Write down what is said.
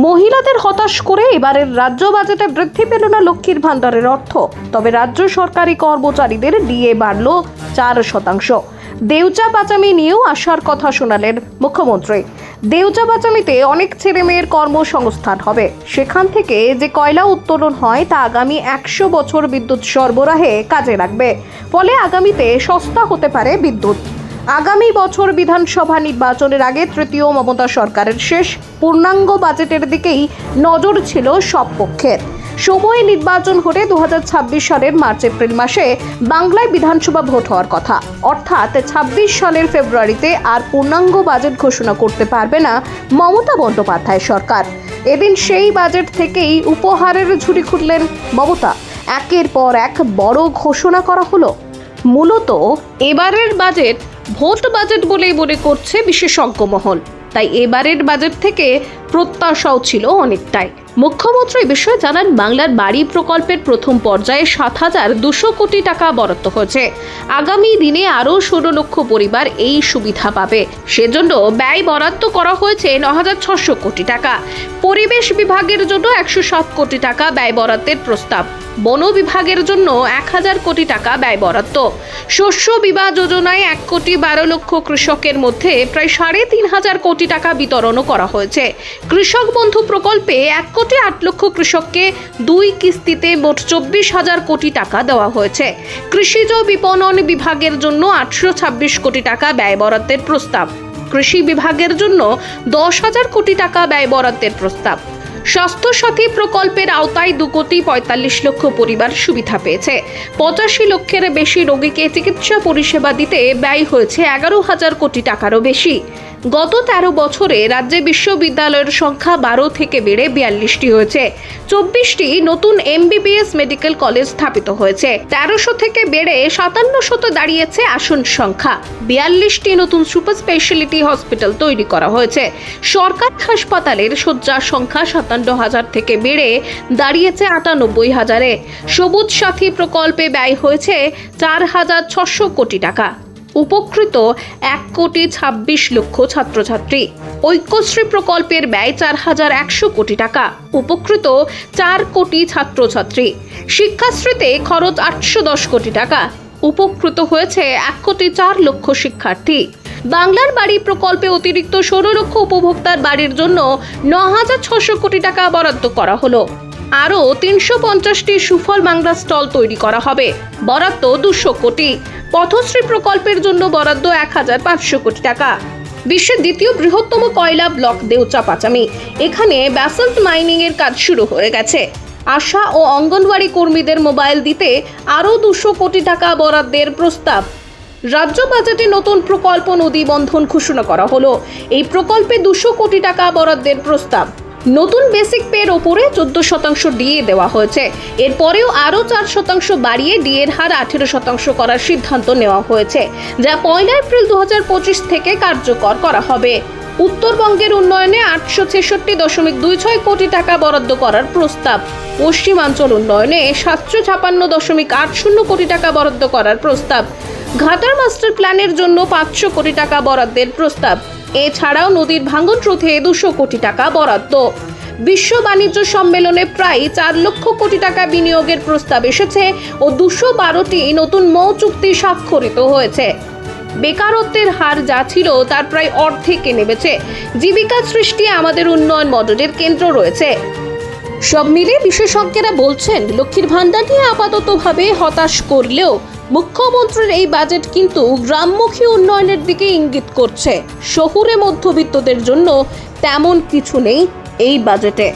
মহিলাদের হতাশ করে এবারের রাজ্য বাজেটে বৃদ্ধি পেল না লক্ষ্মীর ভান্ডারের অর্থ। তবে রাজ্য সরকারি কর্মচারীদের ডিএ বাড়ল 4%। দেউচা পাচামি নিয়েও আশার কথা শোনালেন মুখ্যমন্ত্রী। দেউচা পাচামিতে অনেক ছেলে মেয়ের কর্মসংস্থান হবে। সেখান থেকে যে কয়লা উত্তোলন হয় তা আগামী 100 বছর বিদ্যুৎ সরবরাহে কাজে লাগবে। ফলে আগামীতে সস্তা হতে পারে বিদ্যুৎ। আগামী বছর বিধানসভা নির্বাচনের আগে তৃতীয় মমতা সরকারের শেষ পূর্ণাঙ্গ বাজেটের দিকেই নজর ছিল সব পক্ষের। সময়ে নির্বাচন হলে 2026 সালের মার্চ এপ্রিল মাসে বাংলায় বিধানসভা ভোট হওয়ার কথা। অর্থাৎ 26 সালের ফেব্রুয়ারিতে আর পূর্ণাঙ্গ বাজেট ঘোষণা করতে পারবে না মমতা বন্দ্যোপাধ্যায় সরকার। এদিন সেই বাজেট থেকেই উপহারের ঝুড়ি খুললেন মমতা। একের পর এক বড় ঘোষণা করা হলো। মূলত এবারের বাজেট ভোট বাজেট বলেই মনে করছে বিশেষজ্ঞ মহল। তাই এবারের বাজেট থেকে প্রত্যাশাও ছিল অনেকটাই। মুখ্যমন্ত্রী এই বিষয়ে জানান, বাংলার বাড়ি প্রকল্পের প্রথম পর্যায়ে 7,200 কোটি টাকা বরাদ্দ হয়েছে। আগামী দিনে আরও 16 লক্ষ পরিবার এই সুবিধা পাবে। সেজন্য ব্যয় বরাদ্দ করা হয়েছে 9,600 কোটি টাকা। পরিবেশ বিভাগের জন্য 107 কোটি টাকা ব্যয় বরাদ্দের প্রস্তাব। বন বিভাগের জন্য 1,000 কোটি টাকা ব্যয় বরাদ্দ। শস্য বীমা যোজনায় 1 কোটি 12 লক্ষ কৃষকের মধ্যে প্রায় 3,500 কোটি টাকা বিতরণও করা হয়েছে। কৃষক বন্ধু প্রকল্পে 1 কোটি 8 লক্ষ কৃষককে 2 কিস্তিতে মোট 24,000 কোটি টাকা দেওয়া হয়েছে। কৃষিজ বিপণন বিভাগের জন্য 826 কোটি টাকা ব্যয় বরাদ্দের প্রস্তাব। কৃষি বিভাগের জন্য 10,000 কোটি টাকা ব্যয় বরাদ্দের প্রস্তাব। স্বাস্থ্য সাথী প্রকল্পের আওতায় 2 কোটি 45 লক্ষ পরিবার সুবিধা পেয়েছে। 85 লক্ষের বেশি রোগীকে চিকিৎসা পরিষেবা দিতে ব্যয় হয়েছে 11,000 কোটি টাকারও বেশি। গত 13 বছরে রাজ্যে বিশ্ববিদ্যালয়ের সংখ্যা 12 থেকে বেড়ে 42টি হয়েছে। 24টি নতুন MBBS মেডিকেল কলেজ স্থাপিত হয়েছে। 1300 থেকে বেড়ে 5700 দাঁড়িয়েছে আসন সংখ্যা। 42টি নতুন সুপার স্পেশালিটি হসপিটাল তৈরি করা হয়েছে। সরকারি হাসপাতালের শয্যার সংখ্যা 57,000 থেকে বেড়ে দাঁড়িয়েছে 98,000-এ। সবুজ সাথী প্রকল্পে ব্যয় হয়েছে 4,600 কোটি টাকা। উপকৃত 1 কোটি 26 লক্ষ ছাত্রছাত্রী। ঐক্যশ্রী প্রকল্পের ব্যয় 4,100 কোটি টাকা। উপকৃত 4 কোটি ছাত্রছাত্রী। শিক্ষাশ্রীতে খরচ 810 কোটি টাকা। উপকৃত হয়েছে 1 কোটি 4 লক্ষ শিক্ষার্থী। বাংলার বাড়ি প্রকল্পে অতিরিক্ত 16 লক্ষ উপভোক্তার বাড়ির জন্য 9,600 কোটি টাকা বরাদ্দ করা হলো। আরও 350টি সুফল বাংলা স্টল তৈরি করা হবে। বরাদ্দ 200 কোটি। পথশ্রী প্রকল্পের জন্য বরাদ্দ 1,500 কোটি টাকা। বিশ্বের দ্বিতীয় বৃহত্তম কয়লা ব্লক দেউচা পাচামি। এখানে ব্যাসল্ট মাইনিং এর কাজ শুরু হয়ে গেছে। আশা ও অঙ্গনওয়াড়ি কর্মীদের মোবাইল দিতে আরও 200 কোটি টাকা বরাদ্দের প্রস্তাব। রাজ্য বাজেটে নতুন প্রকল্প নদী বন্ধন ঘোষণা করা হলো। এই প্রকল্পে 200 কোটি টাকা বরাদ্দের প্রস্তাব। নতুন বেসিক পের ওপরে 14% ডিএ দেওয়া হয়েছে। এরপরেও আরও 4% বাড়িয়ে ডিএর হার 18% করার সিদ্ধান্ত নেওয়া হয়েছে, যা 1 এপ্রিল 2025 থেকে কার্যকর করা হবে। উত্তরবঙ্গের উন্নয়নে 866.26 কোটি টাকা বরাদ্দ করার প্রস্তাব। পশ্চিমাঞ্চল উন্নয়নে 756.80 কোটি টাকা বরাদ্দ করার প্রস্তাব। ঘাটার মাস্টার প্ল্যানের জন্য 500 কোটি টাকা বরাদ্দের প্রস্তাব। এছাড়াও নদীর ভাঙন রোধে 200 কোটি টাকা বরাদ্দ। বিশ্ব বাণিজ্য সম্মেলনে প্রায় 4 লক্ষ কোটি টাকা বিনিয়োগের প্রস্তাব এসেছে ও 212টি নতুন মৌ চুক্তি স্বাক্ষরিত হয়েছে। বেকারত্বের হার যা ছিল তার প্রায় অর্ধেকে নেমেছে। জীবিকা সৃষ্টি আমাদের উন্নয়ন মডেলের কেন্দ্র রয়েছে। সব মিলে বিশেষজ্ঞরা বলছেন, লক্ষ্মীর ভান্ডার নিয়ে আপাততভাবে হতাশ করলেও মুখ্যমন্ত্রীর এই বাজেট কিন্তু গ্রামমুখী উন্নয়নের দিকে ইঙ্গিত করছে। শহুরে মধ্যবিত্তদের জন্য তেমন কিছু নেই এই বাজেটে।